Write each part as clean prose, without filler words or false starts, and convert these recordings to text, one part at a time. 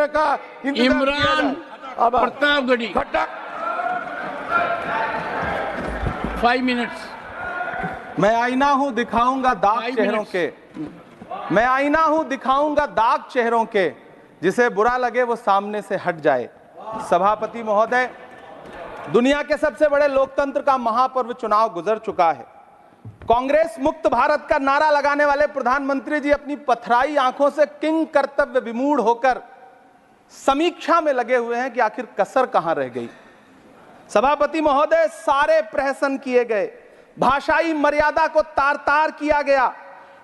समय का इमरान प्रतापगढ़ी 5 मिनट्स। मैं आईना हूं दिखाऊंगा दाग चेहरों के, मैं आईना हूं दिखाऊंगा दाग चेहरों के, जिसे बुरा लगे वो सामने से हट जाए। सभापति महोदय, दुनिया के सबसे बड़े लोकतंत्र का महापर्व चुनाव गुजर चुका है। कांग्रेस मुक्त भारत का नारा लगाने वाले प्रधानमंत्री जी अपनी पथराई आंखों से किंग कर्तव्य विमूढ़ होकर समीक्षा में लगे हुए हैं कि आखिर कसर कहां रह गई। सभापति महोदय, सारे प्रहसन किए गए, भाषाई मर्यादा को तार तार किया गया,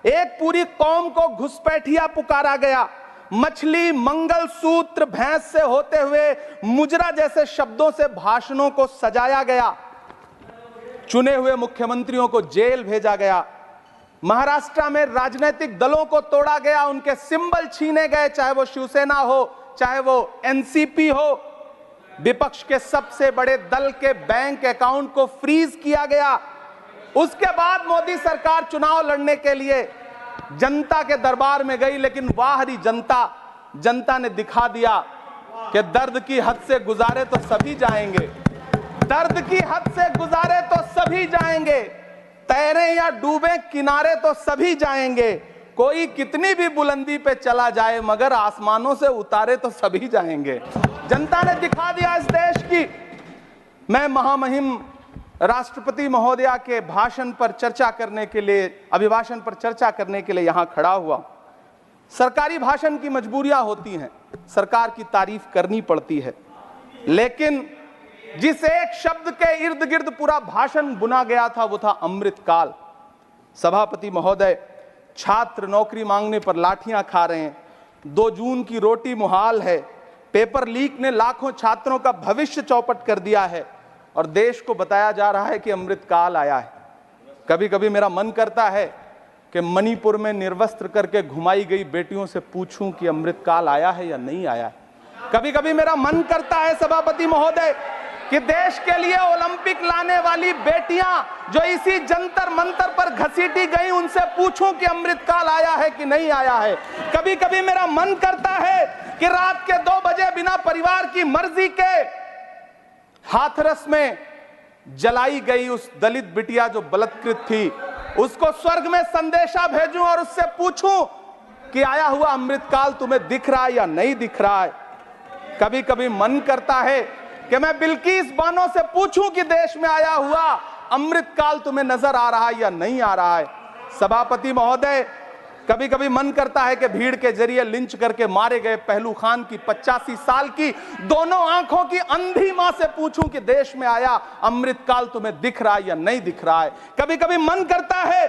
एक पूरी कौम को घुसपैठिया पुकारा गया, मछली मंगल सूत्र भैंस से होते हुए मुजरा जैसे शब्दों से भाषणों को सजाया गया, चुने हुए मुख्यमंत्रियों को जेल भेजा गया, महाराष्ट्र में राजनीतिक दलों को तोड़ा गया, उनके सिंबल छीने गए, चाहे वो शिवसेना हो चाहे वो एनसीपी हो, विपक्ष के सबसे बड़े दल के बैंक अकाउंट को फ्रीज किया गया। उसके बाद मोदी सरकार चुनाव लड़ने के लिए जनता के दरबार में गई, लेकिन वाहरी जनता ने दिखा दिया कि दर्द की हद से गुजारे तो सभी जाएंगे, दर्द की हद से गुजारे तो सभी जाएंगे, तैरे या डूबे किनारे तो सभी जाएंगे, कोई कितनी भी बुलंदी पे चला जाए मगर आसमानों से उतारे तो सभी जाएंगे। जनता ने दिखा दिया इस देश की। मैं महामहिम राष्ट्रपति महोदया के भाषण पर चर्चा करने के लिए, अभिभाषण पर चर्चा करने के लिए यहां खड़ा हुआ। सरकारी भाषण की मजबूरियां होती हैं, सरकार की तारीफ करनी पड़ती है, लेकिन जिस एक शब्द के इर्द गिर्द पूरा भाषण बुना गया था वो था अमृतकाल। सभापति महोदय, छात्र नौकरी मांगने पर लाठियां खा रहे हैं, 2 जून की रोटी मुहाल है, पेपर लीक ने लाखों छात्रों का भविष्य चौपट कर दिया है और देश को बताया जा रहा है कि अमृतकाल आया है। कभी कभी मेरा मन करता है कि मणिपुर में निर्वस्त्र करके घुमाई गई बेटियों से पूछूं कि अमृतकाल आया है या नहीं आया है। कभी कभी मेरा मन करता है सभापति महोदय कि देश के लिए ओलंपिक लाने वाली बेटियां जो इसी जंतर मंतर पर घसीटी गई, उनसे पूछूं कि अमृतकाल आया है कि नहीं आया है। कभी कभी मेरा मन करता है कि रात के 2 बजे बिना परिवार की मर्जी के हाथरस में जलाई गई उस दलित बिटिया जो बलात्कृत थी, उसको स्वर्ग में संदेशा भेजूं और उससे पूछूं कि आया हुआ अमृतकाल तुम्हें दिख रहा है या नहीं दिख रहा है। कभी कभी मन करता है कि मैं बिल्किस बानो से पूछूं कि देश में आया हुआ अमृतकाल तुम्हें नजर आ रहा है या नहीं आ रहा है। सभापति महोदय, कभी कभी मन करता है कि भीड़ के जरिए लिंच करके मारे गए पहलू खान की 85 साल की दोनों आंखों की अंधी मां से पूछूं कि देश में आया अमृतकाल तुम्हें दिख रहा है या नहीं दिख रहा है। कभी कभी मन करता है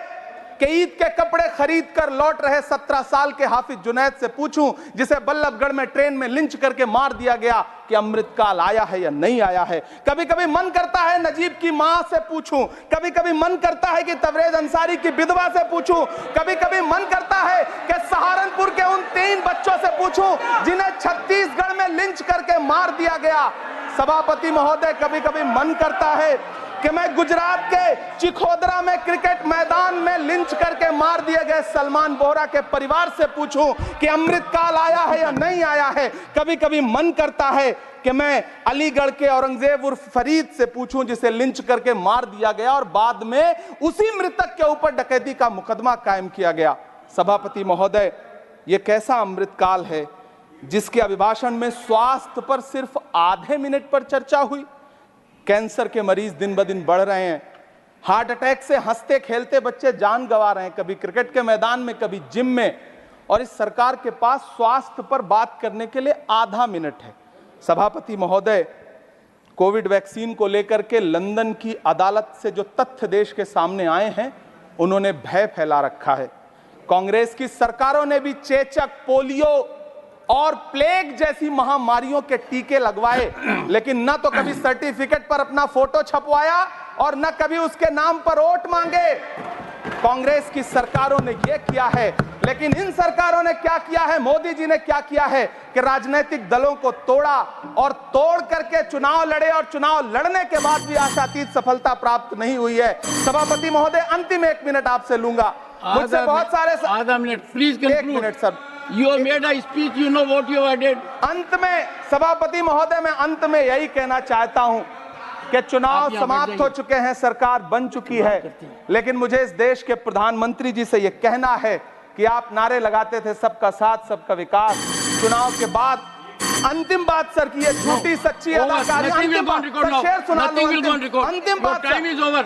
कि ईद के कपड़े खरीद कर लौट रहे 17 साल के हाफिज जुनैद से पूछूं, जिसे बल्लभगढ़ में ट्रेन में लिंच करके मार दिया गया, कि अमृतकाल आया है या नहीं आया है। कभी कभी मन करता है नजीब की मां से पूछूं, कभी कभी मन करता है कि तबरेज अंसारी की विधवा से पूछूं, कभी कभी मन करता है कि सहारनपुर के उन 3 बच्चों से पूछूं जिन्हें छत्तीसगढ़ में लिंच करके मार दिया गया। सभापति महोदय, कभी कभी मन करता है कि मैं गुजरात के चिखोदरा में क्रिकेट मैदान में लिंच करके मार दिए गए सलमान बोहरा के परिवार से पूछूं कि अमृतकाल आया है या नहीं आया है। कभी कभी मन करता है कि मैं अलीगढ़ के औरंगजेब उर्फ फरीद से पूछूं, जिसे लिंच करके मार दिया गया और बाद में उसी मृतक के ऊपर डकैती का मुकदमा कायम किया गया। सभापति महोदय, यह कैसा अमृतकाल है जिसके अभिभाषण में स्वास्थ्य पर सिर्फ आधे मिनट पर चर्चा हुई। कैंसर के मरीज दिन ब दिन बढ़ रहे हैं, हार्ट अटैक से हंसते खेलते बच्चे जान गंवा रहे हैं, कभी क्रिकेट के मैदान में कभी जिम में, और इस सरकार के पास स्वास्थ्य पर बात करने के लिए आधा मिनट है। सभापति महोदय, कोविड वैक्सीन को लेकर के लंदन की अदालत से जो तथ्य देश के सामने आए हैं, उन्होंने भय फैला रखा है। कांग्रेस की सरकारों ने भी चेचक, पोलियो और प्लेग जैसी महामारियों के टीके लगवाए, लेकिन न तो कभी सर्टिफिकेट पर अपना फोटो छपवाया और न कभी उसके नाम पर वोट मांगे। कांग्रेस की सरकारों ने यह किया है, लेकिन इन सरकारों ने क्या किया है, मोदी जी ने क्या किया है कि राजनीतिक दलों को तोड़ा और तोड़ करके चुनाव लड़े, और चुनाव लड़ने के बाद भी आशातीत सफलता प्राप्त नहीं हुई है। सभापति महोदय, अंतिम 1 मिनट आपसे लूंगा, मुझसे बहुत सारे आधा minute please. 1 minute sir, You have made a speech, you know what you have added. अंत में सभापति महोदय, मैं अंत में यही कहना चाहता हूं कि चुनाव आप यहाँ समाप्त बैठ हो जाइए। चुके हैं, सरकार बन चुकी है, लेकिन मुझे इस देश के प्रधानमंत्री जी से यह कहना है कि आप नारे लगाते थे सबका साथ सबका विकास। चुनाव के बाद अंतिम बात सर की ये झूठी सच्ची Over. अदाकारी, Nothing will अंतिम go on बात record सर, now. शेर सुना लो, Nothing will go on अंतिम record. अंतिम Your बात time सर। is over.